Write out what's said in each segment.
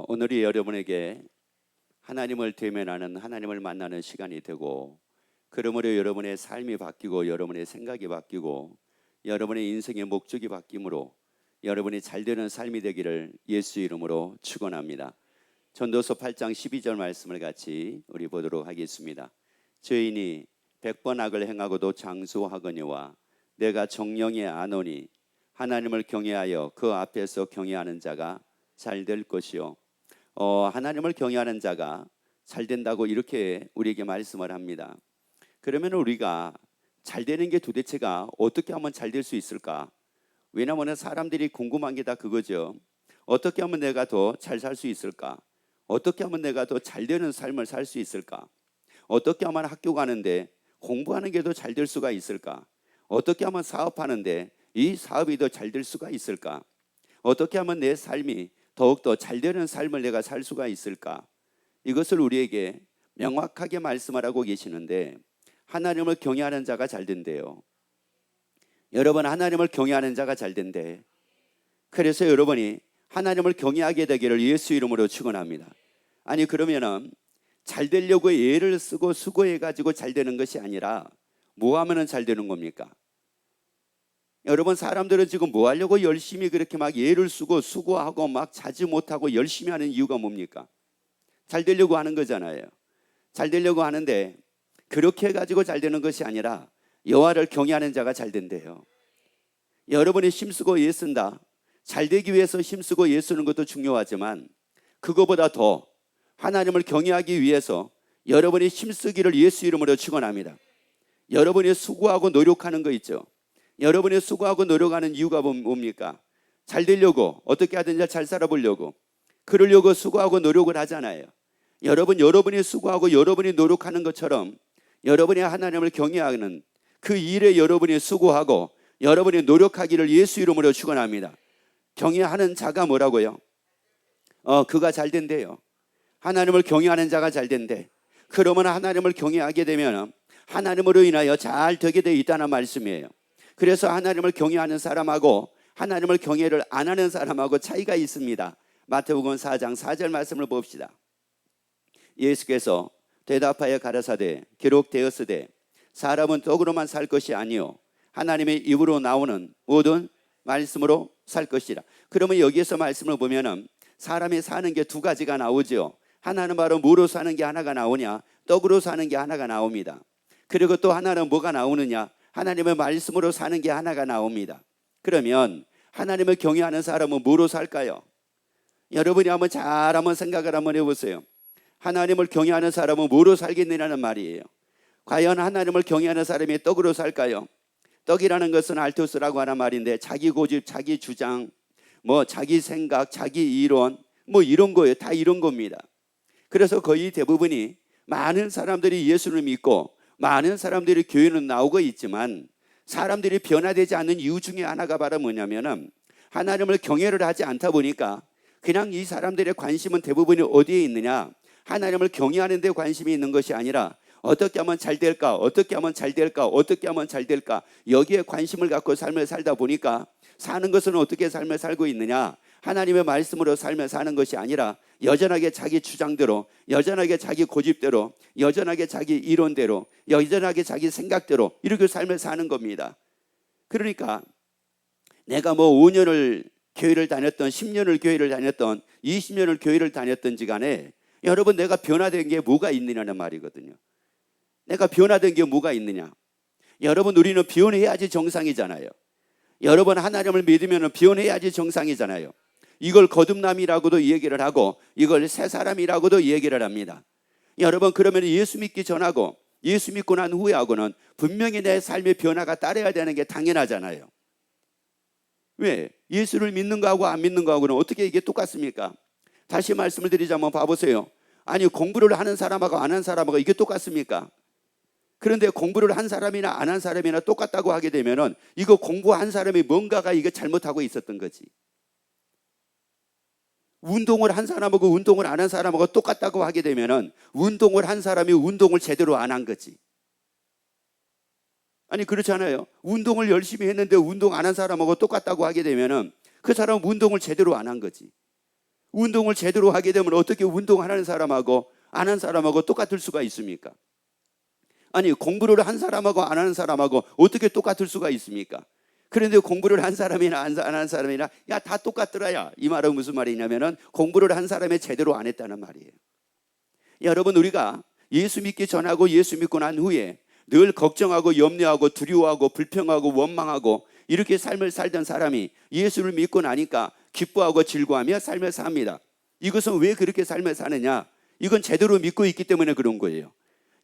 오늘이 여러분에게 하나님을 대면하는, 하나님을 만나는 시간이 되고, 그러므로 여러분의 삶이 바뀌고 여러분의 생각이 바뀌고 여러분의 인생의 목적이 바뀌므로 여러분이 잘되는 삶이 되기를 예수 이름으로 축원합니다. 전도서 8장 12절 말씀을 같이 우리 보도록 하겠습니다. 죄인이 100번 악을 행하고도 장수하거니와 내가 정령에 아노니 하나님을 경외하여 그 앞에서 경외하는 자가 잘될 것이요. 하나님을 경외하는 자가 잘된다고 이렇게 우리에게 말씀을 합니다. 그러면 우리가 잘되는 게 도대체가 어떻게 하면 잘될 수 있을까? 왜냐하면 사람들이 궁금한 게 다 그거죠. 어떻게 하면 내가 더 잘 살 수 있을까? 어떻게 하면 내가 더 잘되는 삶을 살 수 있을까? 어떻게 하면 학교 가는데 공부하는 게 더 잘 될 수가 있을까? 어떻게 하면 사업하는데 이 사업이 더 잘 될 수가 있을까? 어떻게 하면 내 삶이 더욱더 잘되는 삶을 내가 살 수가 있을까? 이것을 우리에게 명확하게 말씀을 하고 계시는데, 하나님을 경외하는 자가 잘된대요. 여러분, 하나님을 경외하는 자가 잘된대. 그래서 여러분이 하나님을 경외하게 되기를 예수 이름으로 축원합니다. 아니, 그러면은 잘 되려고 애를 쓰고 수고해 가지고 잘 되는 것이 아니라 뭐 하면은 잘 되는 겁니까? 여러분, 사람들은 지금 뭐 하려고 열심히 그렇게 막 애를 쓰고 수고하고 막 자지 못하고 열심히 하는 이유가 뭡니까? 잘 되려고 하는 거잖아요. 잘 되려고 하는데 그렇게 해가지고 잘 되는 것이 아니라 여호와를 경외하는 자가 잘 된대요. 여러분이 힘쓰고 애쓴다, 잘 되기 위해서 힘쓰고 애쓰는 것도 중요하지만 그거보다 더 하나님을 경외하기 위해서 여러분이 힘쓰기를 예수 이름으로 축원합니다. 여러분이 수고하고 노력하는 거 있죠. 여러분이 수고하고 노력하는 이유가 뭡니까? 잘 되려고, 어떻게 하든지 잘 살아보려고, 그러려고 수고하고 노력을 하잖아요. 여러분이 수고하고 여러분이 노력하는 것처럼 여러분이 하나님을 경외하는 그 일에 여러분이 수고하고 여러분이 노력하기를 예수 이름으로 축원합니다. 경외하는 자가 뭐라고요? 그가 잘 된대요. 하나님을 경외하는 자가 잘 된대. 그러면 하나님을 경외하게 되면 하나님으로 인하여 잘 되게 돼 있다는 말씀이에요. 그래서 하나님을 경외하는 사람하고 하나님을 경외를 안 하는 사람하고 차이가 있습니다. 마태복음 4장 4절 말씀을 봅시다. 예수께서 대답하여 가라사대 기록되었으되 사람은 떡으로만 살 것이 아니요 하나님의 입으로 나오는 모든 말씀으로 살 것이라. 그러면 여기에서 말씀을 보면은 사람이 사는 게 두 가지가 나오죠. 하나는 바로 무로 사는 게 하나가 나오냐, 떡으로 사는 게 하나가 나옵니다. 그리고 또 하나는 뭐가 나오느냐, 하나님의 말씀으로 사는 게 하나가 나옵니다. 그러면 하나님을 경외하는 사람은 뭐로 살까요? 여러분이 한번 생각을 한번 해보세요. 하나님을 경외하는 사람은 뭐로 살겠느냐는 말이에요. 과연 하나님을 경외하는 사람이 떡으로 살까요? 떡이라는 것은 알토스라고 하는 말인데 자기 고집, 자기 주장, 자기 생각, 자기 이론 이런 거예요. 다 이런 겁니다. 그래서 거의 대부분이 많은 사람들이 예수를 믿고 많은 사람들이 교회는 나오고 있지만 사람들이 변화되지 않는 이유 중에 하나가 바로 뭐냐면은 하나님을 경외를 하지 않다 보니까 그냥 이 사람들의 관심은 대부분이 어디에 있느냐, 하나님을 경외하는 데 관심이 있는 것이 아니라 어떻게 하면 잘 될까, 어떻게 하면 잘 될까, 어떻게 하면 잘 될까, 여기에 관심을 갖고 삶을 살다 보니까 사는 것은 어떻게 삶을 살고 있느냐, 하나님의 말씀으로 삶을 사는 것이 아니라 여전하게 자기 주장대로, 여전하게 자기 고집대로, 여전하게 자기 이론대로, 여전하게 자기 생각대로 이렇게 삶을 사는 겁니다. 그러니까 내가 5년을 교회를 다녔던, 10년을 교회를 다녔던, 20년을 교회를 다녔던지 간에 여러분, 내가 변화된 게 뭐가 있느냐는 말이거든요. 내가 변화된 게 뭐가 있느냐. 여러분, 우리는 변해야지 정상이잖아요. 여러분, 하나님을 믿으면 변해야지 정상이잖아요. 이걸 거듭남이라고도 얘기를 하고 이걸 새 사람이라고도 얘기를 합니다. 여러분, 그러면 예수 믿기 전하고 예수 믿고 난 후에하고는 분명히 내 삶의 변화가 따라야 되는 게 당연하잖아요. 왜? 예수를 믿는 거하고 안 믿는 거하고는 어떻게 이게 똑같습니까? 다시 말씀을 드리자면 봐보세요. 아니, 공부를 하는 사람하고 안 한 사람하고 이게 똑같습니까? 그런데 공부를 한 사람이나 안 한 사람이나 똑같다고 하게 되면은 이거 공부한 사람이 뭔가가 이거 잘못하고 있었던 거지. 운동을 한 사람하고 운동을 안 한 사람하고 똑같다고 하게 되면은 운동을 한 사람이 운동을 제대로 안 한 거지. 아니, 그렇잖아요. 운동을 열심히 했는데 운동 안 한 사람하고 똑같다고 하게 되면은 그 사람은 운동을 제대로 안 한 거지. 운동을 제대로 하게 되면 어떻게 운동하는 사람하고 안 한 사람하고 똑같을 수가 있습니까? 아니, 공부를 한 사람하고 안 하는 사람하고 어떻게 똑같을 수가 있습니까? 그런데 공부를 한 사람이나 안 한 사람이나 야, 다 똑같더라야. 이 말은 무슨 말이냐면은 공부를 한 사람이 제대로 안 했다는 말이에요. 여러분, 우리가 예수 믿기 전하고 예수 믿고 난 후에 늘 걱정하고 염려하고 두려워하고 불평하고 원망하고 이렇게 삶을 살던 사람이 예수를 믿고 나니까 기뻐하고 즐거워하며 삶을 삽니다. 이것은 왜 그렇게 삶을 사느냐? 이건 제대로 믿고 있기 때문에 그런 거예요.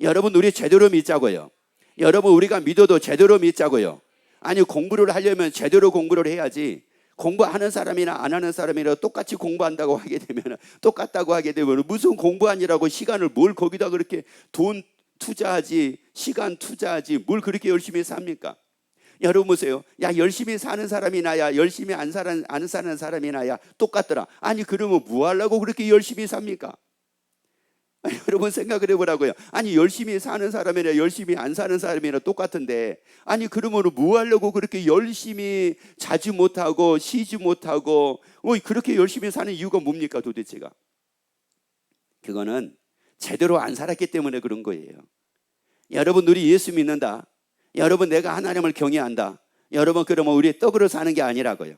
여러분, 우리 제대로 믿자고요. 여러분, 우리가 믿어도 제대로 믿자고요. 아니, 공부를 하려면 제대로 공부를 해야지. 공부하는 사람이나 안 하는 사람이나 똑같이 공부한다고 하게 되면, 똑같다고 하게 되면 무슨 공부하느라고 시간을 뭘 거기다 그렇게 돈 투자하지, 시간 투자하지, 뭘 그렇게 열심히 삽니까? 여러분 보세요. 야, 열심히 사는 사람이나 야, 열심히 안 사는 사람이나 야, 똑같더라. 아니, 그러면 뭐 하려고 그렇게 열심히 삽니까? 아니, 여러분 생각을 해보라고요. 아니, 열심히 사는 사람이나 열심히 안 사는 사람이나 똑같은데, 아니, 그러면 뭐 하려고 그렇게 열심히 자지 못하고 쉬지 못하고 그렇게 열심히 사는 이유가 뭡니까 도대체가? 그거는 제대로 안 살았기 때문에 그런 거예요. 여러분, 우리 예수 믿는다. 여러분, 내가 하나님을 경외한다. 여러분, 그러면 우리 떡으로 사는 게 아니라고요.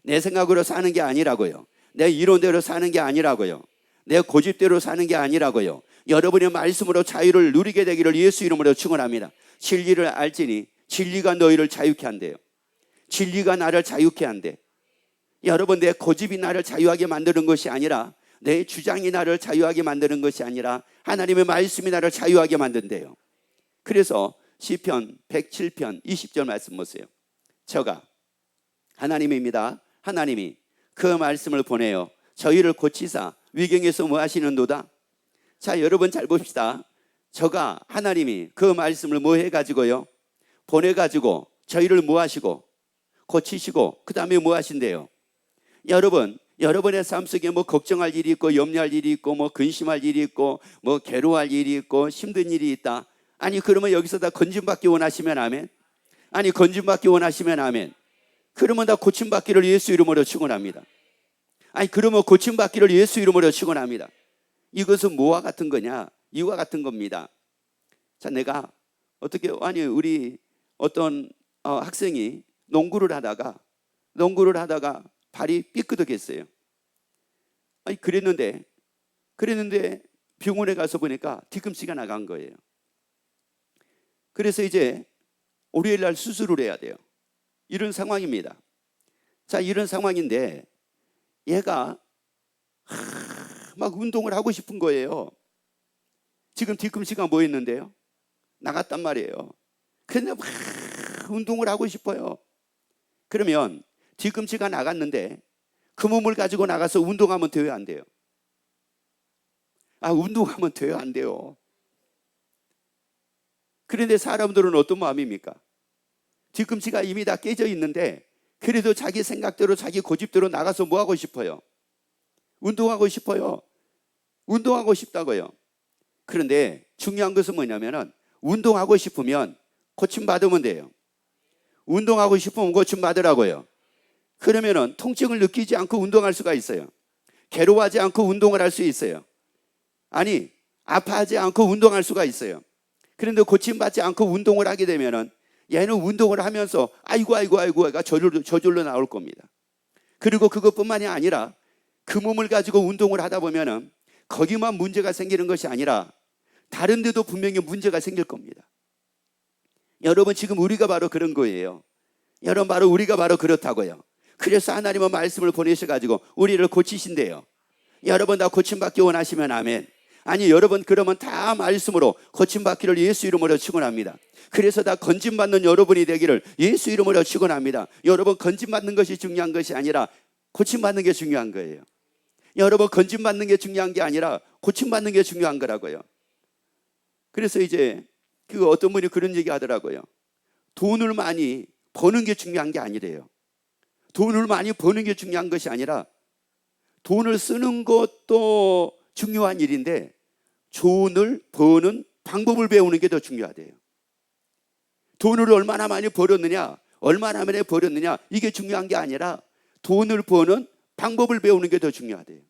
내 생각으로 사는 게 아니라고요. 내 이론대로 사는 게 아니라고요. 내 고집대로 사는 게 아니라고요. 여러분의 말씀으로 자유를 누리게 되기를 예수 이름으로 축원합니다. 진리를 알지니 진리가 너희를 자유케 한대요. 진리가 나를 자유케 한대. 여러분, 내 고집이 나를 자유하게 만드는 것이 아니라, 내 주장이 나를 자유하게 만드는 것이 아니라 하나님의 말씀이 나를 자유하게 만든대요. 그래서 시편 107편 20절 말씀 보세요. 저가 하나님입니다. 하나님이 그 말씀을 보내어 저희를 고치사 위경에서 뭐 하시는도다. 자, 여러분 잘 봅시다. 저가 하나님이 그 말씀을 뭐 해가지고요? 보내가지고 저희를 뭐 하시고 고치시고 그 다음에 뭐 하신대요? 여러분, 여러분의 삶 속에 뭐 걱정할 일이 있고 염려할 일이 있고 뭐 근심할 일이 있고 뭐 괴로워할 일이 있고 힘든 일이 있다. 아니, 그러면 여기서 다 건짐받기 원하시면 아멘. 아니, 건짐받기 원하시면 아멘. 그러면 다 고침받기를 예수 이름으로 축원합니다. 아니, 그러면 고침받기를 예수 이름으로 축원합니다. 이것은 뭐와 같은 거냐? 이와 같은 겁니다. 자, 내가 어떻게, 아니, 우리 어떤 학생이 농구를 하다가 발이 삐끗하겠어요. 아니, 그랬는데 병원에 가서 보니까 뒤꿈치가 나간 거예요. 그래서 이제 월요일 날 수술을 해야 돼요. 이런 상황입니다. 자, 이런 상황인데 얘가 막 운동을 하고 싶은 거예요. 지금 뒤꿈치가 뭐 했는데요? 나갔단 말이에요. 근데 막 운동을 하고 싶어요. 그러면 뒤꿈치가 나갔는데 그 몸을 가지고 나가서 운동하면 돼요, 안 돼요? 운동하면 돼요, 안 돼요? 그런데 사람들은 어떤 마음입니까? 뒤꿈치가 이미 다 깨져 있는데 그래도 자기 생각대로 자기 고집대로 나가서 뭐 하고 싶어요? 운동하고 싶어요. 운동하고 싶다고요. 그런데 중요한 것은 뭐냐면은 운동하고 싶으면 고침받으면 돼요. 운동하고 싶으면 고침받으라고요. 그러면은 통증을 느끼지 않고 운동할 수가 있어요. 괴로워하지 않고 운동을 할 수 있어요. 아니, 아파하지 않고 운동할 수가 있어요. 그런데 고침받지 않고 운동을 하게 되면은 얘는 운동을 하면서 아이고가 저절로 나올 겁니다. 그리고 그것뿐만이 아니라 그 몸을 가지고 운동을 하다 보면은 거기만 문제가 생기는 것이 아니라 다른 데도 분명히 문제가 생길 겁니다. 여러분, 지금 우리가 바로 그런 거예요. 여러분, 우리가 바로 그렇다고요. 그래서 하나님은 말씀을 보내셔가지고 우리를 고치신대요. 여러분, 다 고침받기 원하시면 아멘. 아니, 여러분, 그러면 다 말씀으로 고침받기를 예수 이름으로 축원합니다. 그래서 다 건짐받는 여러분이 되기를 예수 이름으로 축원합니다. 여러분, 건짐받는 것이 중요한 것이 아니라 고침받는 게 중요한 거예요. 여러분, 건짐받는 게 중요한 게 아니라 고침받는 게 중요한 거라고요. 그래서 이제 어떤 분이 그런 얘기 하더라고요. 돈을 많이 버는 게 중요한 게 아니래요. 돈을 많이 버는 게 중요한 것이 아니라 돈을 쓰는 것도 중요한 일인데 돈을 버는 방법을 배우는 게 더 중요하대요. 돈을 얼마나 많이 벌었느냐, 얼마나 많이 벌었느냐, 이게 중요한 게 아니라 돈을 버는 방법을 배우는 게 더 중요하대요.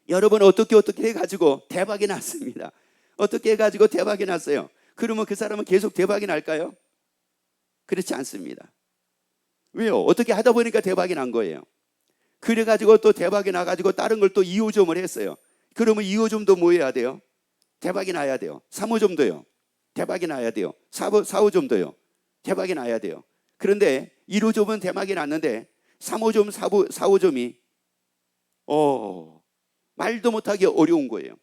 여러분 어떻게 해가지고 대박이 났습니다. 어떻게 해가지고 대박이 났어요. 그러면 그 사람은 계속 대박이 날까요? 그렇지 않습니다. 왜요? 어떻게 하다 보니까 대박이 난 거예요. 그래가지고 또 대박이 나가지고 다른 걸 또 2호점을 했어요. 그러면 2호점도 뭐 해야 돼요? 대박이 나야 돼요. 3호점도요. 대박이 나야 돼요. 4호점도요. 대박이 나야 돼요. 그런데 1호점은 대박이 났는데 3호점, 4호점이 말도 못하게 어려운 거예요.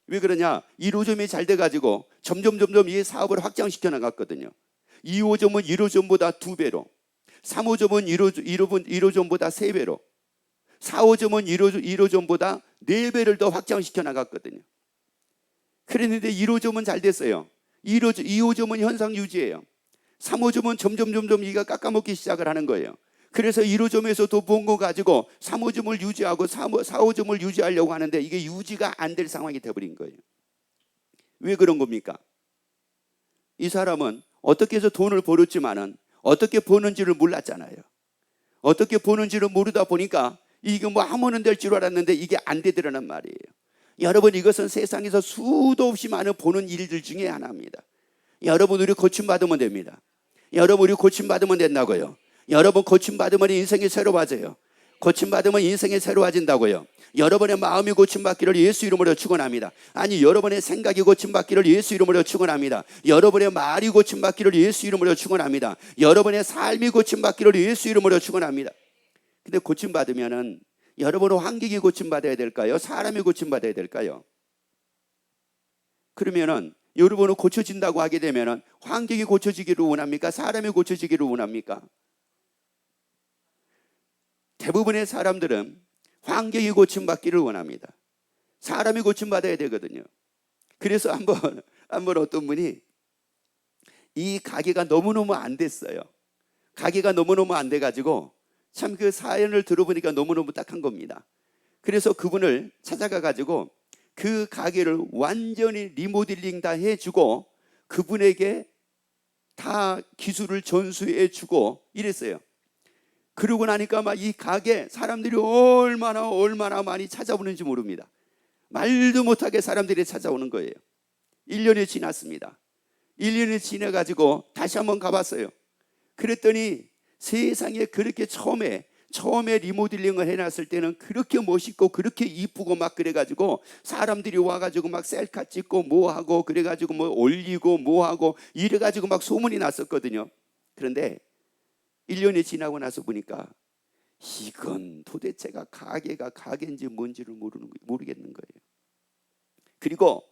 왜 그러냐? 1호점이 잘 돼가지고 점점 이 사업을 확장시켜 나갔거든요. 2호점은 1호점보다 2배로, 3호점은 1호점보다 3배로, 4호점은 1호점보다 4배를 더 확장시켜 나갔거든요. 그랬는데 1호점은 잘 됐어요. 2호점은 현상 유지예요. 3호점은 점점 이가 깎아먹기 시작을 하는 거예요. 그래서 1호점에서 돈 번 거 가지고 3호점을 유지하고 4호점을 유지하려고 하는데 이게 유지가 안 될 상황이 돼버린 거예요. 왜 그런 겁니까? 이 사람은 어떻게 해서 돈을 벌었지만은 어떻게 버는지를 몰랐잖아요. 어떻게 버는지를 모르다 보니까 이게 뭐 하면은 될 줄 알았는데 이게 안 되더라는 말이에요. 여러분, 이것은 세상에서 수도 없이 많은 보는 일들 중에 하나입니다. 여러분, 우리 고침받으면 됩니다. 여러분, 우리 고침받으면 된다고요. 여러분, 고침받으면 인생이 새로워져요. 고침받으면 인생이 새로워진다고요. 여러분의 마음이 고침받기를 예수 이름으로 축원합니다. 아니, 여러분의 생각이 고침받기를 예수 이름으로 축원합니다. 여러분의 말이 고침받기를 예수 이름으로 축원합니다. 여러분의 삶이 고침받기를 예수 이름으로 축원합니다. 근데 고침받으면은 여러분은 환경이 고침받아야 될까요? 사람이 고침받아야 될까요? 그러면은 여러분은 고쳐진다고 하게 되면은 환경이 고쳐지기를 원합니까? 사람이 고쳐지기를 원합니까? 대부분의 사람들은 환경이 고침받기를 원합니다. 사람이 고침받아야 되거든요. 그래서 한번 어떤 분이 이 가게가 너무너무 안 됐어요. 가게가 너무너무 안 돼가지고 참 그 사연을 들어보니까 너무너무 딱한 겁니다. 그래서 그분을 찾아가가지고 그 가게를 완전히 리모델링 다 해주고 그분에게 다 기술을 전수해주고 이랬어요. 그러고 나니까 막 이 가게 사람들이 얼마나 많이 찾아오는지 모릅니다. 말도 못하게 사람들이 찾아오는 거예요. 1년이 지났습니다. 1년이 지나가지고 다시 한번 가봤어요. 그랬더니 세상에 그렇게 처음에 리모델링을 해놨을 때는 그렇게 멋있고 그렇게 이쁘고 막 그래가지고 사람들이 와가지고 막 셀카 찍고 뭐하고 그래가지고 뭐 올리고 뭐하고 이래가지고 막 소문이 났었거든요. 그런데 1년이 지나고 나서 보니까 이건 도대체가 가게가 가게인지 뭔지를 모르겠는 거예요. 그리고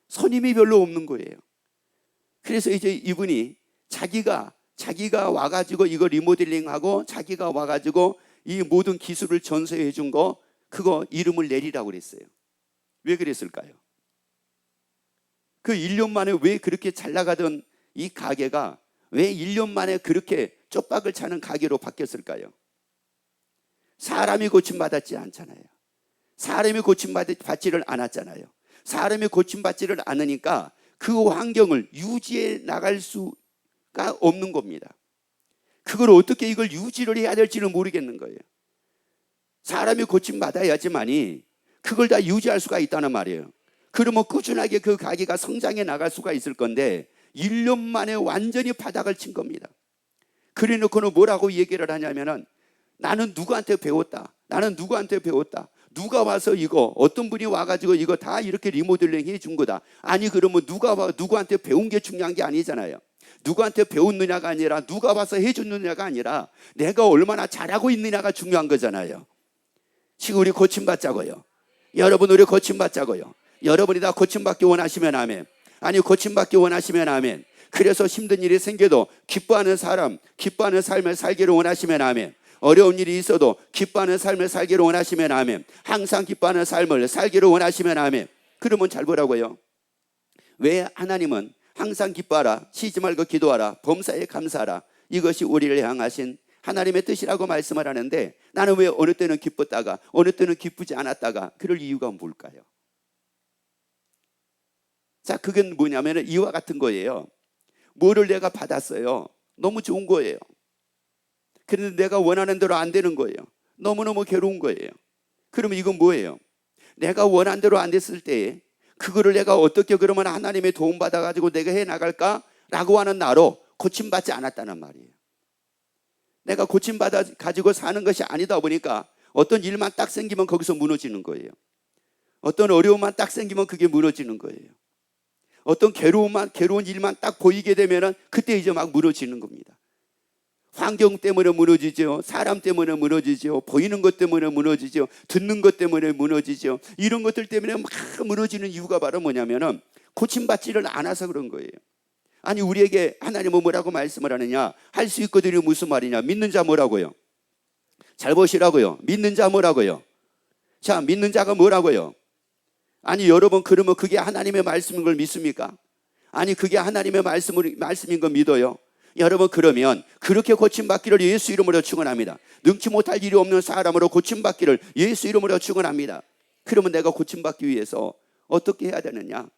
손님이 별로 없는 거예요. 그래서 이제 이분이 자기가 와가지고 이거 리모델링하고 자기가 와가지고 이 모든 기술을 전수해 준 거 그거 이름을 내리라고 그랬어요. 왜 그랬을까요? 그 1년 만에 왜 그렇게 잘 나가던 이 가게가 왜 1년 만에 그렇게 쪽박을 차는 가게로 바뀌었을까요? 사람이 고침받았지 않잖아요. 사람이 고침받지를 않았잖아요. 사람이 고침받지를 않으니까 그 환경을 유지해 나갈 수가 없는 겁니다. 그걸 어떻게 이걸 유지를 해야 될지는 모르겠는 거예요. 사람이 고침받아야지만이 그걸 다 유지할 수가 있다는 말이에요. 그러면 꾸준하게 그 가게가 성장해 나갈 수가 있을 건데 1년 만에 완전히 바닥을 친 겁니다. 그래 놓고는 뭐라고 얘기를 하냐면은 나는 누구한테 배웠다. 누가 와서 이거 어떤 분이 와가지고 이거 다 이렇게 리모델링 해준 거다. 아니 그러면 누구한테 배운 게 중요한 게 아니잖아요. 누구한테 배웠느냐가 아니라 누가 와서 해줬느냐가 아니라 내가 얼마나 잘하고 있느냐가 중요한 거잖아요. 지금 우리 고침받자고요. 여러분 우리 고침받자고요. 여러분이 다 고침받기 원하시면 아멘. 아니 고침받기 원하시면 아멘. 그래서 힘든 일이 생겨도 기뻐하는 삶을 살기를 원하시면 아멘. 어려운 일이 있어도 기뻐하는 삶을 살기를 원하시면 아멘. 항상 기뻐하는 삶을 살기를 원하시면 아멘. 그러면 잘 보라고요. 왜 하나님은 항상 기뻐하라, 쉬지 말고 기도하라, 범사에 감사하라, 이것이 우리를 향하신 하나님의 뜻이라고 말씀을 하는데 나는 왜 어느 때는 기뻤다가 어느 때는 기쁘지 않았다가 그럴 이유가 뭘까요? 자, 그건 뭐냐면 이와 같은 거예요. 뭐를 내가 받았어요. 너무 좋은 거예요. 그런데 내가 원하는 대로 안 되는 거예요. 너무너무 괴로운 거예요. 그러면 이건 뭐예요? 내가 원한 대로 안 됐을 때에 그거를 내가 어떻게 그러면 하나님의 도움 받아가지고 내가 해 나갈까라고 하는 나로 고침받지 않았다는 말이에요. 내가 고침받아 가지고 사는 것이 아니다 보니까 어떤 일만 딱 생기면 거기서 무너지는 거예요. 어떤 어려움만 딱 생기면 그게 무너지는 거예요. 어떤 괴로운 일만 딱 보이게 되면은 그때 이제 막 무너지는 겁니다. 환경 때문에 무너지죠. 사람 때문에 무너지죠. 보이는 것 때문에 무너지죠. 듣는 것 때문에 무너지죠. 이런 것들 때문에 막 무너지는 이유가 바로 뭐냐면은 고침받지를 않아서 그런 거예요. 아니, 우리에게 하나님은 뭐라고 말씀을 하느냐? 할 수 있거든요. 무슨 말이냐? 믿는 자 뭐라고요? 잘 보시라고요. 믿는 자 뭐라고요? 자, 믿는 자가 뭐라고요? 아니, 여러분, 그러면 그게 하나님의 말씀인 걸 믿습니까? 아니, 그게 하나님의 말씀인 걸 믿어요? 여러분, 그러면 그렇게 고침받기를 예수 이름으로 축원합니다. 능치 못할 일이 없는 사람으로 고침받기를 예수 이름으로 축원합니다. 그러면 내가 고침받기 위해서 어떻게 해야 되느냐?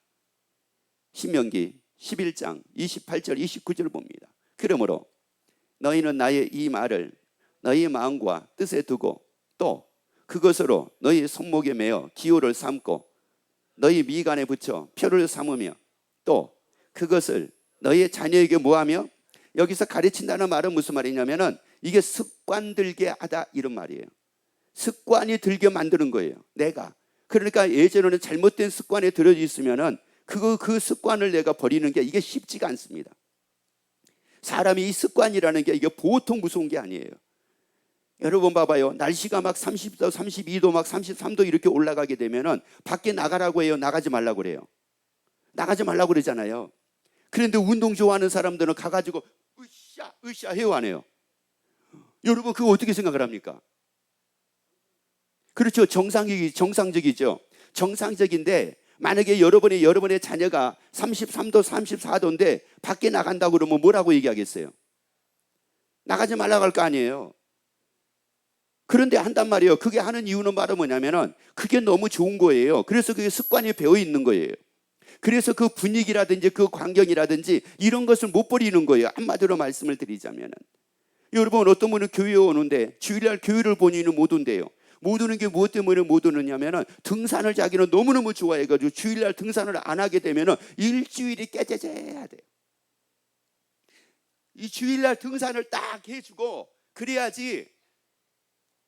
신명기 11장 28절 29절 봅니다. 그러므로 너희는 나의 이 말을 너희 마음과 뜻에 두고 또 그것으로 너희 손목에 매어 기호를 삼고 너희 미간에 붙여 표를 삼으며 또 그것을 너희의 자녀에게 뭐하며, 여기서 가르친다는 말은 무슨 말이냐면은 이게 습관 들게 하다 이런 말이에요. 습관이 들게 만드는 거예요. 내가. 그러니까 예전에는 잘못된 습관에 들어져 있으면은 그 습관을 내가 버리는 게 이게 쉽지가 않습니다. 사람이 이 습관이라는 게 이게 보통 무서운 게 아니에요. 여러분 봐봐요. 날씨가 막 30도, 32도, 막 33도 이렇게 올라가게 되면은 밖에 나가라고 해요? 나가지 말라고 그래요? 나가지 말라고 그러잖아요. 그런데 운동 좋아하는 사람들은 가가지고 으쌰 해요, 안 해요? 여러분, 그거 어떻게 생각을 합니까? 그렇죠. 정상적이죠. 정상적인데 만약에 여러분의 자녀가 33도, 34도인데 밖에 나간다고 그러면 뭐라고 얘기하겠어요? 나가지 말라고 할 거 아니에요. 그런데 한단 말이에요. 그게 하는 이유는 바로 뭐냐면은 그게 너무 좋은 거예요. 그래서 그게 습관이 배어 있는 거예요. 그래서 그 분위기라든지 그 광경이라든지 이런 것을 못 버리는 거예요. 한마디로 말씀을 드리자면은, 여러분, 어떤 분은 교회에 오는데 주일날 교회를 본인은 못 온대요. 못 오는 게 무엇 때문에 못 오느냐면은 등산을 자기는 너무너무 좋아해가지고 주일날 등산을 안 하게 되면은 일주일이 깨져야 돼요. 이 주일날 등산을 딱 해주고 그래야지,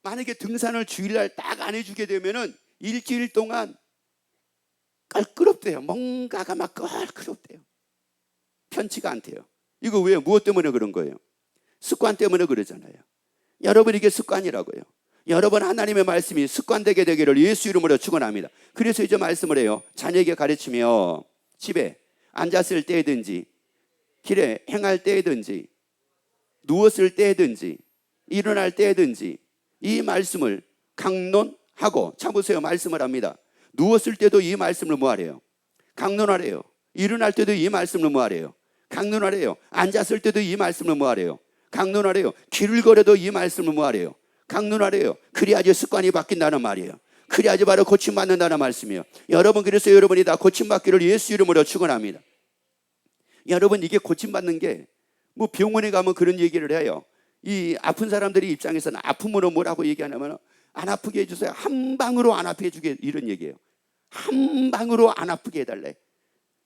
만약에 등산을 주일날 딱 안 해주게 되면은 일주일 동안 껄끄럽대요. 뭔가가 막 껄끄럽대요. 편치가 않대요. 이거 왜? 무엇 때문에 그런 거예요? 습관 때문에 그러잖아요. 여러분, 이게 습관이라고요. 여러분, 하나님의 말씀이 습관되게 되기를 예수 이름으로 축원합니다. 그래서 이제 말씀을 해요. 자녀에게 가르치며 집에 앉았을 때든지 길에 행할 때든지 누웠을 때든지 일어날 때든지 이 말씀을 강론하고, 참으세요, 말씀을 합니다. 누웠을 때도 이 말씀을 뭐하래요? 강론하래요. 일어날 때도 이 말씀을 뭐하래요? 강론하래요. 앉았을 때도 이 말씀을 뭐하래요? 강론하래요. 길을 걸어도 이 말씀을 뭐하래요? 강론하래요. 그래야지 습관이 바뀐다는 말이에요. 그래야지 바로 고침받는다는 말씀이에요. 여러분, 그래서 여러분이 다 고침받기를 예수 이름으로 축원합니다. 여러분, 이게 고침받는 게 뭐 병원에 가면 그런 얘기를 해요. 이 아픈 사람들의 입장에서는 아픔으로 뭐라고 얘기하냐면 안 아프게 해주세요. 한 방으로 안 아프게 해주게, 이런 얘기예요. 한 방으로 안 아프게 해달래.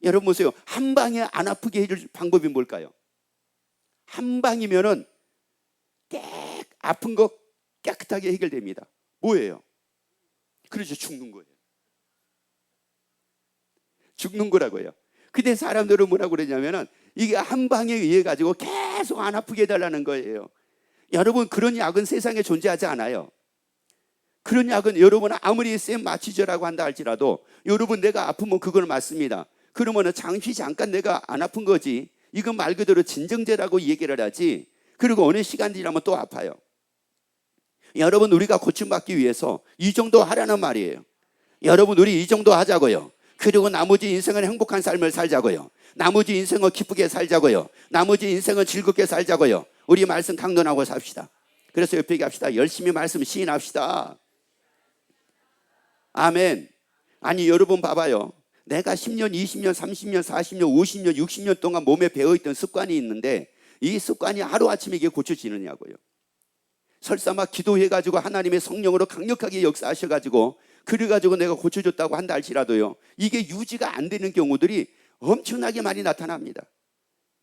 여러분 보세요. 한 방에 안 아프게 해줄 방법이 뭘까요? 한 방이면은 아픈 거 깨끗하게 해결됩니다. 뭐예요? 그렇죠. 죽는 거예요. 죽는 거라고요. 근데 사람들은 뭐라고 그러냐면은 이게 한 방에 의해 가지고 계속 안 아프게 해달라는 거예요. 여러분, 그런 약은 세상에 존재하지 않아요. 그런 약은 여러분 아무리 쌤 마취제라고 한다 할지라도 여러분, 내가 아프면 그건 맞습니다. 그러면은 잠깐 내가 안 아픈 거지, 이건 말 그대로 진정제라고 얘기를 하지. 그리고 어느 시간 지나면 또 아파요. 여러분, 우리가 고침받기 위해서 이 정도 하라는 말이에요. 여러분, 우리 이 정도 하자고요. 그리고 나머지 인생은 행복한 삶을 살자고요. 나머지 인생은 기쁘게 살자고요. 나머지 인생은 즐겁게 살자고요. 우리 말씀 강론하고 삽시다. 그래서 옆에 얘기합시다. 열심히 말씀 시인합시다. 아멘. 아니, 여러분 봐봐요. 내가 10년, 20년, 30년, 40년, 50년, 60년 동안 몸에 배어있던 습관이 있는데 이 습관이 하루아침에 이게 고쳐지느냐고요. 설사 막 기도해가지고 하나님의 성령으로 강력하게 역사하셔가지고 그래가지고 내가 고쳐줬다고 한다 할지라도요, 이게 유지가 안 되는 경우들이 엄청나게 많이 나타납니다.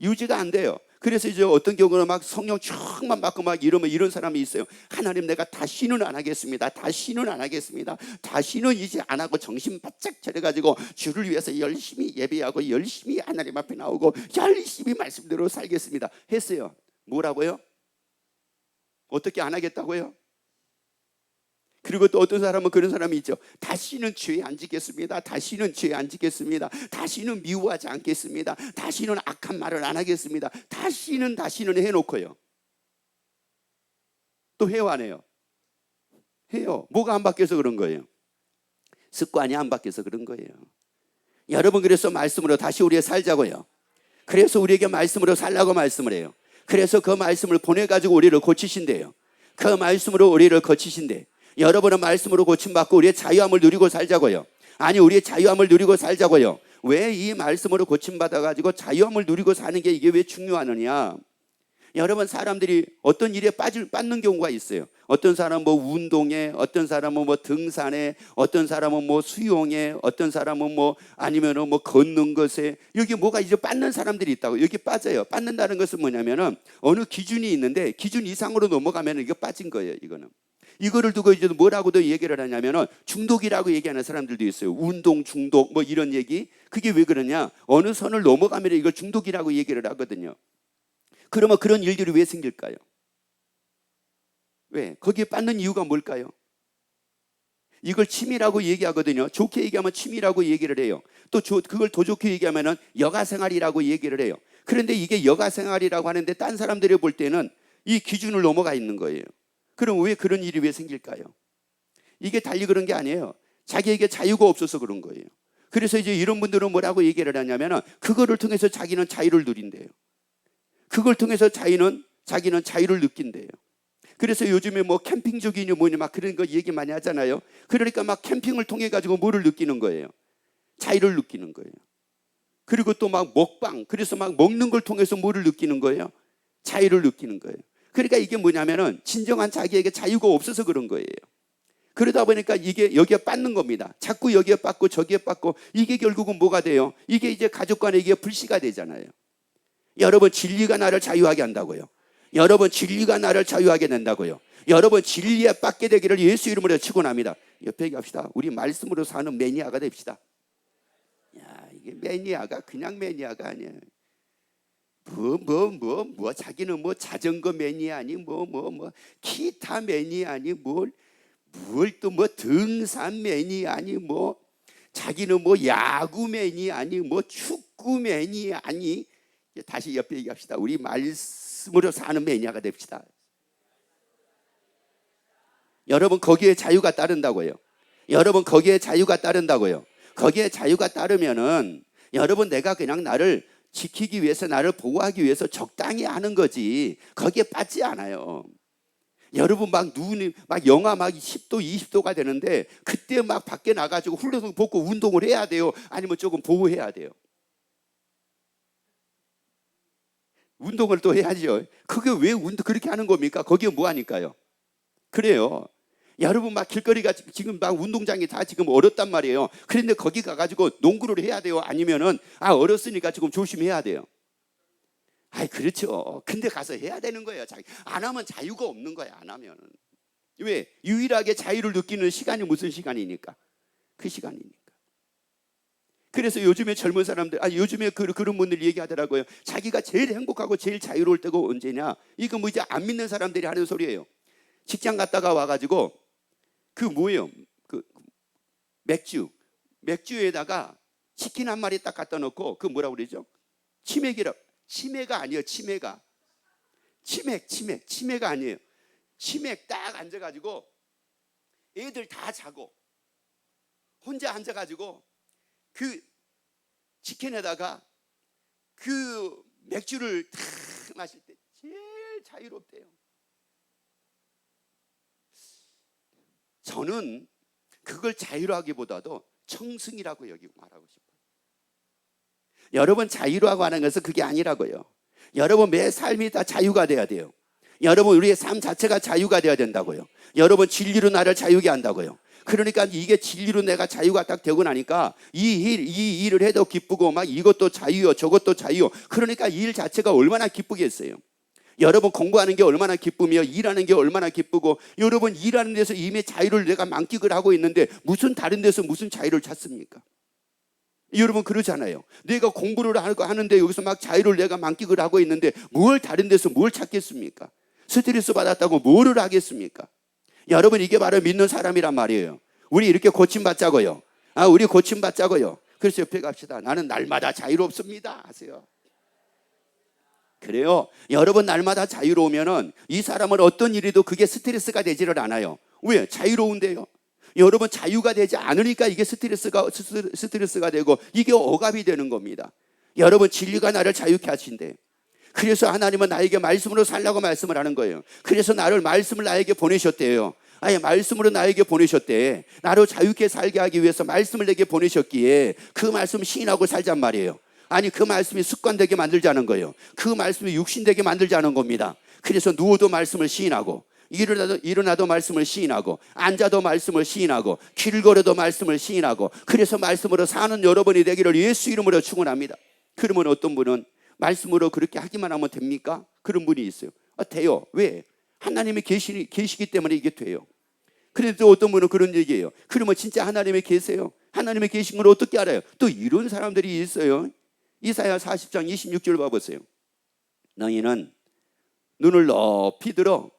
유지가 안 돼요. 그래서 이제 어떤 경우는 막 성령 충만 받고 막 이러면 이런 사람이 있어요. 하나님, 내가 다시는 안 하겠습니다. 다시는 안 하겠습니다. 다시는 이제 안 하고 정신 바짝 차려가지고 주를 위해서 열심히 예배하고 열심히 하나님 앞에 나오고 열심히 말씀대로 살겠습니다 했어요. 뭐라고요? 어떻게 안 하겠다고요? 그리고 또 어떤 사람은 그런 사람이 있죠. 다시는 죄 안 짓겠습니다. 다시는 죄 안 짓겠습니다. 다시는 미워하지 않겠습니다. 다시는 악한 말을 안 하겠습니다. 다시는 해놓고요, 또 해요, 안 해요? 해요. 뭐가 안 바뀌어서 그런 거예요? 습관이 안 바뀌어서 그런 거예요. 여러분, 그래서 말씀으로 다시 우리가 살자고요. 그래서 우리에게 말씀으로 살라고 말씀을 해요. 그래서 그 말씀을 보내가지고 우리를 고치신대요. 그 말씀으로 우리를 고치신대. 여러분은 말씀으로 고침받고 우리의 자유함을 누리고 살자고요. 아니, 우리의 자유함을 누리고 살자고요. 왜 이 말씀으로 고침받아가지고 자유함을 누리고 사는 게 이게 왜 중요하느냐? 여러분, 사람들이 어떤 일에 빠는 경우가 있어요. 어떤 사람은 뭐 운동에, 어떤 사람은 뭐 등산에, 어떤 사람은 뭐 수영에, 어떤 사람은 뭐 아니면은 뭐 걷는 것에, 여기 뭐가 이제 빠는 사람들이 있다고. 여기 빠져요. 빠는다는 것은 뭐냐면은 어느 기준이 있는데 기준 이상으로 넘어가면 이거 빠진 거예요. 이거를 두고 이제 뭐라고도 얘기를 하냐면은 중독이라고 얘기하는 사람들도 있어요. 운동 중독 뭐 이런 얘기. 그게 왜 그러냐? 어느 선을 넘어가면 이걸 중독이라고 얘기를 하거든요. 그러면 그런 일들이 왜 생길까요? 왜? 거기에 빠는 이유가 뭘까요? 이걸 취미라고 얘기하거든요. 좋게 얘기하면 취미라고 얘기를 해요. 또 그걸 더 좋게 얘기하면은 여가생활이라고 얘기를 해요. 그런데 이게 여가생활이라고 하는데 딴 사람들이 볼 때는 이 기준을 넘어가 있는 거예요. 그럼 왜 그런 일이 왜 생길까요? 이게 달리 그런 게 아니에요. 자기에게 자유가 없어서 그런 거예요. 그래서 이제 이런 분들은 뭐라고 얘기를 하냐면은 그거를 통해서 자기는 자유를 누린대요. 그걸 통해서 자기는 자유를 느낀대요. 그래서 요즘에 뭐 캠핑족이니 뭐니 막 그런 거 얘기 많이 하잖아요. 그러니까 막 캠핑을 통해 가지고 뭐를 느끼는 거예요? 자유를 느끼는 거예요. 그리고 또 막 먹방, 그래서 막 먹는 걸 통해서 뭐를 느끼는 거예요? 자유를 느끼는 거예요. 그러니까 이게 뭐냐면은 진정한 자기에게 자유가 없어서 그런 거예요. 그러다 보니까 이게 여기에 빠는 겁니다. 자꾸 여기에 빠고 저기에 빠고, 이게 결국은 뭐가 돼요? 이게 이제 가족 간에 이게 불씨가 되잖아요. 여러분, 진리가 나를 자유하게 한다고요. 여러분, 진리가 나를 자유하게 된다고요. 여러분, 진리에 빠게 되기를 예수 이름으로 축원합니다. 옆에 얘기합시다. 우리 말씀으로 사는 매니아가 됩시다. 야, 이게 매니아가 그냥 매니아가 아니에요. 자기는 뭐 자전거 매니아니 뭐 기타 매니아니 뭘 또 뭐 등산 매니아니 뭐 자기는 뭐 야구 매니아니 뭐 축구 매니아니. 다시 옆에 얘기합시다. 우리 말씀으로 사는 매니아가 됩시다. 여러분, 거기에 자유가 따른다고요. 여러분, 거기에 자유가 따른다고요. 거기에 자유가 따르면은 여러분, 내가 그냥 나를 지키기 위해서, 나를 보호하기 위해서 적당히 하는 거지 거기에 빠지지 않아요. 여러분, 막 눈이 막 영하 막 10도 20도가 되는데 그때 막 밖에 나가지고 훌레성 벗고 운동을 해야 돼요? 아니면 조금 보호해야 돼요? 운동을 또 해야죠. 그게 왜 그렇게 하는 겁니까? 거기에 뭐 하니까요? 그래요. 여러분, 막 길거리가 지금 막 운동장이 다 지금 얼었단 말이에요. 그런데 거기 가가지고 농구를 해야 돼요? 아니면은 얼었으니까 지금 조심해야 돼요? 그렇죠. 근데 가서 해야 되는 거예요. 안 하면 자유가 없는 거야. 안 하면은. 왜? 유일하게 자유를 느끼는 시간이 무슨 시간이니까? 그 시간이니까. 그래서 요즘에 젊은 사람들, 요즘에 그런 분들이 얘기하더라고요. 자기가 제일 행복하고 제일 자유로울 때가 언제냐? 이거 뭐 이제 안 믿는 사람들이 하는 소리예요. 직장 갔다가 와가지고 그 뭐예요? 그 맥주에다가 치킨 한 마리 딱 갖다 놓고 그 뭐라고 그러죠? 치매가 아니에요. 치매가 아니에요. 치맥 딱 앉아가지고 애들 다 자고 혼자 앉아가지고 그 치킨에다가 그 맥주를 탁 마실 때 제일 자유롭대요. 저는 그걸 자유로하기보다도 청승이라고 여기고 말하고 싶어요. 여러분, 자유로하고 하는 것은 그게 아니라고요. 여러분, 매 삶이 다 자유가 돼야 돼요. 여러분, 우리의 삶 자체가 자유가 돼야 된다고요. 여러분, 진리로 나를 자유게 한다고요. 그러니까 이게 진리로 내가 자유가 딱 되고 나니까 이 일을 해도 기쁘고 막 이것도 자유요 저것도 자유요. 그러니까 이 일 자체가 얼마나 기쁘겠어요. 여러분 공부하는 게 얼마나 기쁘며 일하는 게 얼마나 기쁘고, 여러분 일하는 데서 이미 자유를 내가 만끽을 하고 있는데 무슨 다른 데서 무슨 자유를 찾습니까? 여러분 그러잖아요. 내가 공부를 하는데 여기서 막 자유를 내가 만끽을 하고 있는데 뭘 다른 데서 뭘 찾겠습니까? 스트레스 받았다고 뭐를 하겠습니까? 여러분 이게 바로 믿는 사람이란 말이에요. 우리 이렇게 고침받자고요. 우리 고침받자고요. 그래서 옆에 갑시다. 나는 날마다 자유롭습니다 하세요. 그래요. 여러분 날마다 자유로우면은 이 사람은 어떤 일이도 그게 스트레스가 되지를 않아요. 왜? 자유로운데요. 여러분 자유가 되지 않으니까 이게 스트레스가 되고 이게 억압이 되는 겁니다. 여러분 진리가 나를 자유케 하신대. 그래서 하나님은 나에게 말씀으로 살라고 말씀을 하는 거예요. 그래서 말씀을 나에게 보내셨대요. 말씀으로 나에게 보내셨대. 나로 자유케 살게 하기 위해서 말씀을 내게 보내셨기에 그 말씀 시인하고 살잔 말이에요. 그 말씀이 습관되게 만들자는 거예요. 그 말씀이 육신되게 만들자는 겁니다. 그래서 누워도 말씀을 시인하고, 일어나도 말씀을 시인하고, 앉아도 말씀을 시인하고, 길 걸어도 말씀을 시인하고, 그래서 말씀으로 사는 여러분이 되기를 예수 이름으로 축원합니다. 그러면 어떤 분은 말씀으로 그렇게 하기만 하면 됩니까? 그런 분이 있어요. 돼요. 왜? 하나님이 계시기 때문에 이게 돼요. 그런데 또 어떤 분은 그런 얘기예요. 그러면 진짜 하나님이 계세요? 하나님이 계신 걸 어떻게 알아요? 또 이런 사람들이 있어요. 이사야 40장 26절 봐보세요. 너희는 눈을 높이 들어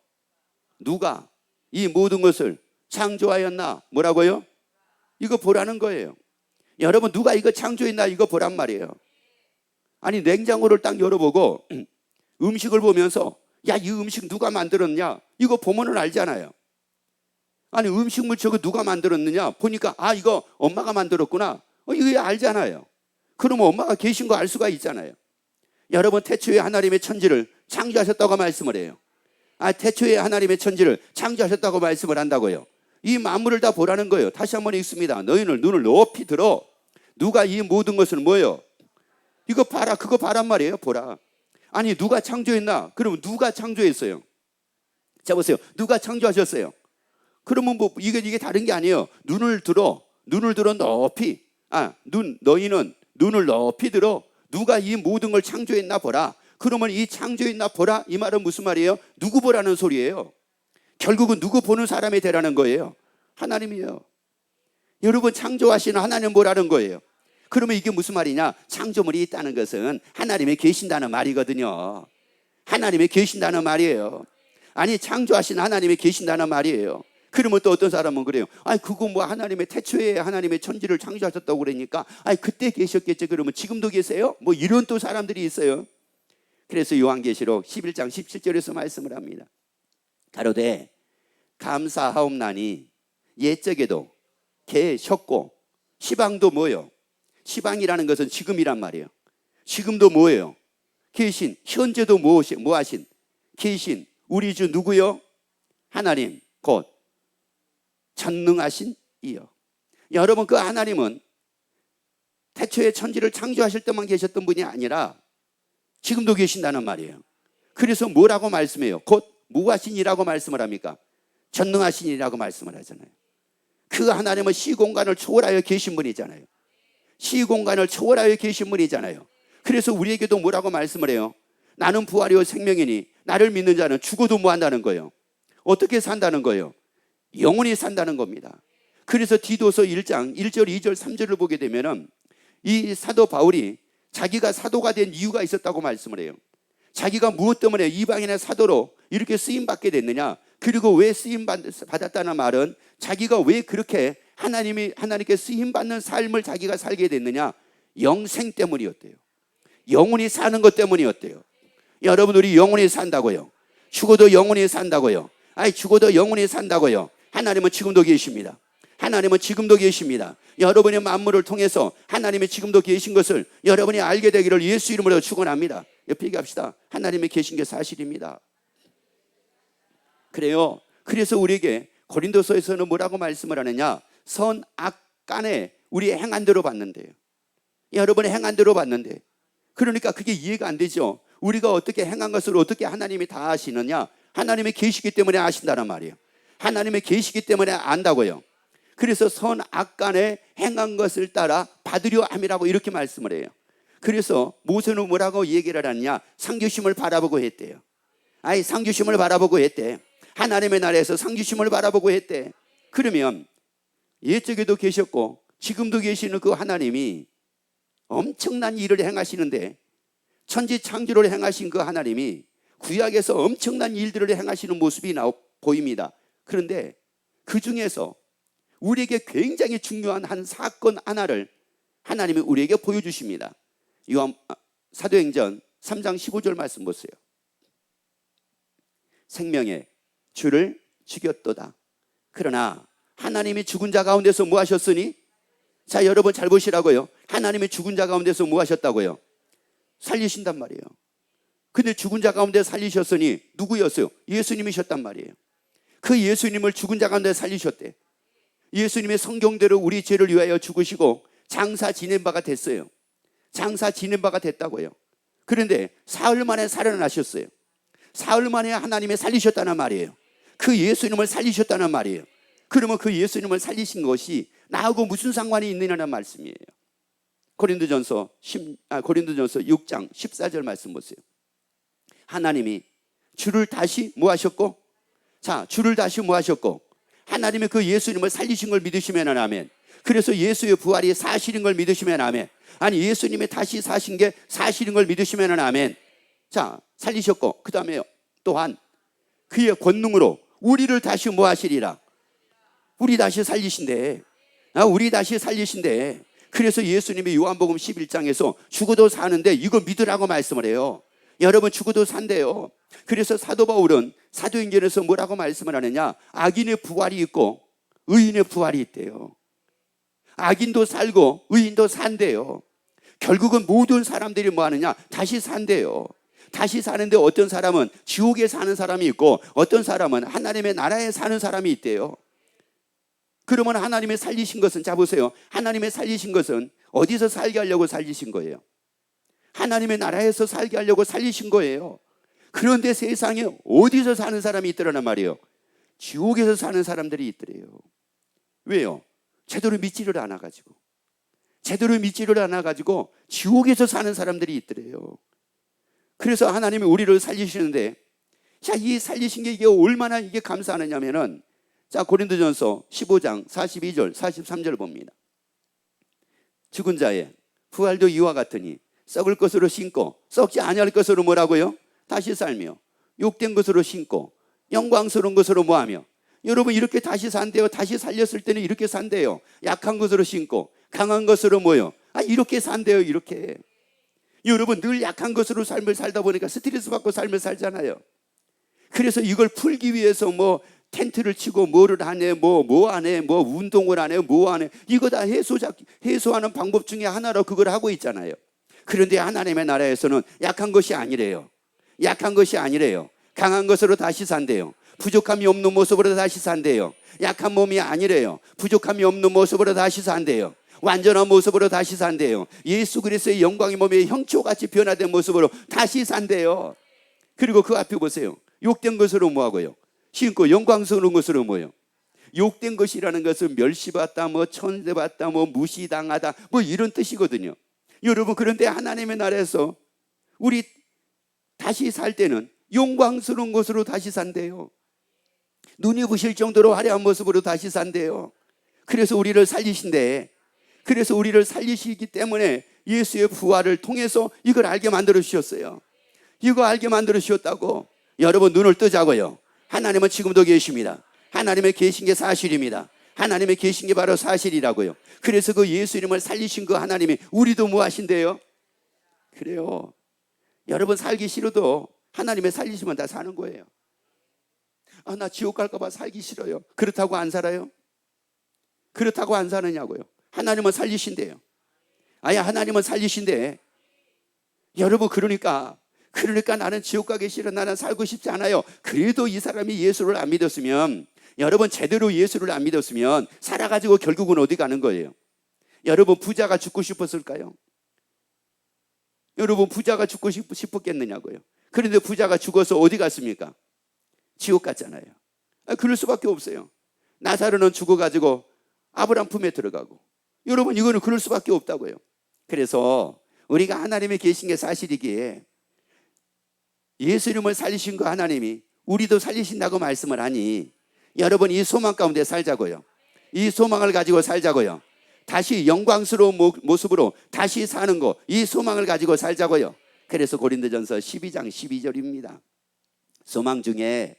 누가 이 모든 것을 창조하였나? 뭐라고요? 이거 보라는 거예요. 여러분 누가 이거 창조했나? 이거 보란 말이에요. 냉장고를 딱 열어보고 음식을 보면서 이 음식 누가 만들었냐? 이거 보면은 알잖아요. 음식물 저거 누가 만들었느냐? 보니까 이거 엄마가 만들었구나. 이거 알잖아요. 그러면 엄마가 계신 거 알 수가 있잖아요. 여러분 태초에 하나님의 천지를 창조하셨다고 말씀을 해요. 태초에 하나님의 천지를 창조하셨다고 말씀을 한다고요. 이 만물을 다 보라는 거예요. 다시 한번 읽습니다. 너희는 눈을 높이 들어 누가 이 모든 것을 뭐예요? 이거 봐라, 그거 봐란 말이에요. 보라. 누가 창조했나? 그러면 누가 창조했어요? 자 보세요. 누가 창조하셨어요? 그러면 이게 다른 게 아니에요. 눈을 들어 높이. 너희는 눈을 높이 들어 누가 이 모든 걸 창조했나 보라. 그러면 이 창조했나 보라 이 말은 무슨 말이에요? 누구 보라는 소리예요? 결국은 누구 보는 사람이 되라는 거예요? 하나님이에요. 여러분 창조하시는 하나님 보라는 거예요. 그러면 이게 무슨 말이냐? 창조물이 있다는 것은 하나님이 계신다는 말이거든요. 하나님이 계신다는 말이에요. 창조하신 하나님이 계신다는 말이에요. 그러면 또 어떤 사람은 그래요. 그거 하나님의 태초에 하나님의 천지를 창조하셨다고 그러니까 그때 계셨겠죠. 그러면 지금도 계세요? 이런 또 사람들이 있어요. 그래서 요한계시록 11장 17절에서 말씀을 합니다. 가로되 감사하옵나니 옛적에도 계셨고 시방도 뭐예요? 시방이라는 것은 지금이란 말이에요. 지금도 뭐예요? 계신, 현재도 뭐하신? 계신 우리 주 누구요? 하나님 곧 전능하신 이요. 여러분 그 하나님은 태초에 천지를 창조하실 때만 계셨던 분이 아니라 지금도 계신다는 말이에요. 그래서 뭐라고 말씀해요? 곧 무하신이라고 말씀을 합니까? 전능하신이라고 말씀을 하잖아요. 그 하나님은 시공간을 초월하여 계신 분이잖아요. 시공간을 초월하여 계신 분이잖아요. 그래서 우리에게도 뭐라고 말씀을 해요? 나는 부활이요 생명이니 나를 믿는 자는 죽어도 뭐한다는 거예요? 어떻게 산다는 거예요? 영원히 산다는 겁니다. 그래서 디도서 1장 1절 2절 3절을 보게 되면 이 사도 바울이 자기가 사도가 된 이유가 있었다고 말씀을 해요. 자기가 무엇 때문에 이방인의 사도로 이렇게 쓰임받게 됐느냐, 그리고 왜 쓰임받았다는 말은 자기가 왜 그렇게 하나님께 쓰임받는 삶을 자기가 살게 됐느냐, 영생 때문이었대요. 영원히 사는 것 때문이었대요. 여러분 우리 영원히 산다고요? 죽어도 영원히 산다고요? 죽어도 영원히 산다고요? 하나님은 지금도 계십니다. 하나님은 지금도 계십니다. 여러분의 만물을 통해서 하나님이 지금도 계신 것을 여러분이 알게 되기를 예수 이름으로 축원합니다. 옆에 얘기합시다. 하나님이 계신 게 사실입니다. 그래요. 그래서 우리에게 고린도서에서는 뭐라고 말씀을 하느냐, 선악 간에 우리의 행한 대로 받는데요. 여러분의 행한 대로 받는데, 그러니까 그게 이해가 안 되죠. 우리가 어떻게 행한 것을 어떻게 하나님이 다 아시느냐? 하나님이 계시기 때문에 아신다는 말이에요. 하나님이 계시기 때문에 안다고요. 그래서 선악간에 행한 것을 따라 받으려 함이라고 이렇게 말씀을 해요. 그래서 모세는 뭐라고 얘기를 하느냐? 상주심을 바라보고 했대요. 아니, 상주심을 바라보고 했대. 하나님의 나라에서 상주심을 바라보고 했대. 그러면 옛적에도 계셨고 지금도 계시는 그 하나님이 엄청난 일을 행하시는데, 천지 창조를 행하신 그 하나님이 구약에서 엄청난 일들을 행하시는 모습이 보입니다. 그런데 그 중에서 우리에게 굉장히 중요한 한 사건 하나를 하나님이 우리에게 보여주십니다. 사도행전 3장 15절 말씀 보세요. 생명의 주를 죽였도다. 그러나 하나님이 죽은 자 가운데서 뭐 하셨으니? 자, 여러분 잘 보시라고요. 하나님이 죽은 자 가운데서 뭐 하셨다고요? 살리신단 말이에요. 근데 죽은 자 가운데 살리셨으니 누구였어요? 예수님이셨단 말이에요. 그 예수님을 죽은 자 가운데 살리셨대. 예수님의 성경대로 우리 죄를 위하여 죽으시고 장사 지낸 바가 됐어요. 장사 지낸 바가 됐다고요. 그런데 사흘 만에 살아나셨어요. 사흘 만에 하나님이 살리셨다는 말이에요. 그 예수님을 살리셨다는 말이에요. 그러면 그 예수님을 살리신 것이 나하고 무슨 상관이 있느냐는 말씀이에요. 고린도전서 6장 14절 말씀 보세요. 하나님이 주를 다시 뭐 하셨고? 자, 주를 다시 뭐 하셨고? 하나님이 그 예수님을 살리신 걸 믿으시면 아멘. 그래서 예수의 부활이 사실인 걸 믿으시면 아멘. 아니, 예수님이 다시 사신 게 사실인 걸 믿으시면 아멘. 자, 살리셨고, 그 다음에 또한 그의 권능으로 우리를 다시 뭐 하시리라? 우리 다시 살리신대. 우리 다시 살리신대. 그래서 예수님이 요한복음 11장에서 죽어도 사는데 이거 믿으라고 말씀을 해요. 여러분, 죽어도 산대요. 그래서 사도 바울은 사도행전에서 뭐라고 말씀을 하느냐? 악인의 부활이 있고 의인의 부활이 있대요. 악인도 살고 의인도 산대요. 결국은 모든 사람들이 뭐 하느냐? 다시 산대요. 다시 사는데 어떤 사람은 지옥에 사는 사람이 있고 어떤 사람은 하나님의 나라에 사는 사람이 있대요. 그러면 하나님의 살리신 것은, 자 보세요. 하나님의 살리신 것은 어디서 살게 하려고 살리신 거예요? 하나님의 나라에서 살게 하려고 살리신 거예요. 그런데 세상에 어디서 사는 사람이 있더라는 말이에요? 지옥에서 사는 사람들이 있더래요. 왜요? 제대로 믿지를 않아가지고. 제대로 믿지를 않아가지고 지옥에서 사는 사람들이 있더래요. 그래서 하나님이 우리를 살리시는데, 자, 이 살리신 게 이게 얼마나 이게 감사하느냐면은, 자, 고린도전서 15장 42절 43절 봅니다. 죽은 자의 부활도 이와 같으니 썩을 것으로 신고 썩지 아니할 것으로 뭐라고요? 다시 살며 욕된 것으로 신고 영광스러운 것으로 뭐하며. 여러분, 이렇게 다시 산대요. 다시 살렸을 때는 이렇게 산대요. 약한 것으로 신고 강한 것으로 뭐요? 이렇게 산대요. 이렇게. 여러분, 늘 약한 것으로 삶을 살다 보니까 스트레스 받고 삶을 살잖아요. 그래서 이걸 풀기 위해서 뭐 텐트를 치고 뭐를 하네, 뭐 하네, 뭐 운동을 하네, 뭐 하네. 이거 다 해소하는 방법 중에 하나로 그걸 하고 있잖아요. 그런데 하나님의 나라에서는 약한 것이 아니래요. 약한 것이 아니래요. 강한 것으로 다시 산대요. 부족함이 없는 모습으로 다시 산대요. 약한 몸이 아니래요. 부족함이 없는 모습으로 다시 산대요. 완전한 모습으로 다시 산대요. 예수 그리스도의 영광의 몸이 형초같이 변화된 모습으로 다시 산대요. 그리고 그 앞에 보세요. 욕된 것으로 뭐하고요? 신고 영광스러운 것으로 뭐요? 욕된 것이라는 것은 멸시받다, 뭐 천대받다, 뭐 무시당하다, 뭐 이런 뜻이거든요. 여러분, 그런데 하나님의 나라에서 우리 다시 살 때는 영광스러운 것으로 다시 산대요. 눈이 부실 정도로 화려한 모습으로 다시 산대요. 그래서 우리를 살리신대. 그래서 우리를 살리시기 때문에 예수의 부활을 통해서 이걸 알게 만들어 주셨어요. 이거 알게 만들어 주셨다고. 여러분, 눈을 뜨자고요. 하나님은 지금도 계십니다. 하나님의 계신 게 사실입니다. 하나님의 계신 게 바로 사실이라고요. 그래서 그 예수 이름을 살리신 그 하나님이 우리도 뭐 하신대요? 그래요. 여러분, 살기 싫어도 하나님의 살리시면 다 사는 거예요. 나 지옥 갈까 봐 살기 싫어요. 그렇다고 안 살아요? 그렇다고 안 사느냐고요. 하나님은 살리신대요. 하나님은 살리신대. 여러분, 그러니까 나는 지옥 가기 싫어, 나는 살고 싶지 않아요. 그래도 이 사람이 예수를 안 믿었으면, 여러분, 제대로 예수를 안 믿었으면 살아가지고 결국은 어디 가는 거예요? 여러분, 부자가 죽고 싶었을까요? 여러분, 부자가 죽고 싶었겠느냐고요. 그런데 부자가 죽어서 어디 갔습니까? 지옥 갔잖아요. 그럴 수밖에 없어요. 나사로는 죽어가지고 아브라함 품에 들어가고. 여러분, 이거는 그럴 수밖에 없다고요. 그래서 우리가 하나님의 계신 게 사실이기에 예수님을 살리신 그 하나님이 우리도 살리신다고 말씀을 하니 여러분, 이 소망 가운데 살자고요. 이 소망을 가지고 살자고요. 다시 영광스러운 모습으로 다시 사는 거, 이 소망을 가지고 살자고요. 그래서 고린도전서 12장 12절입니다. 소망 중에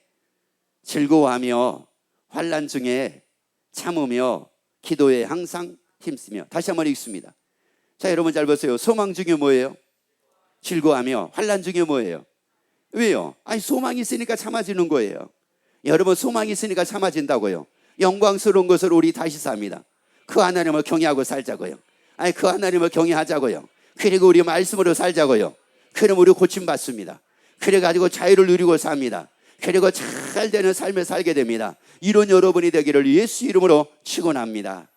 즐거워하며 환난 중에 참으며 기도에 항상 힘쓰며. 다시 한번 읽습니다. 자, 여러분 잘 보세요. 소망 중에 뭐예요? 즐거워하며. 환난 중에 뭐예요? 왜요? 아니, 소망이 있으니까 참아지는 거예요. 여러분, 소망이 있으니까 참아진다고요. 영광스러운 것으로 우리 다시 삽니다. 그 하나님을 경외하고 살자고요. 아니, 그 하나님을 경외하자고요. 그리고 우리 말씀으로 살자고요. 그럼 우리 고침받습니다. 그래가지고 자유를 누리고 삽니다. 그리고 잘 되는 삶을 살게 됩니다. 이런 여러분이 되기를 예수 이름으로 축원합니다.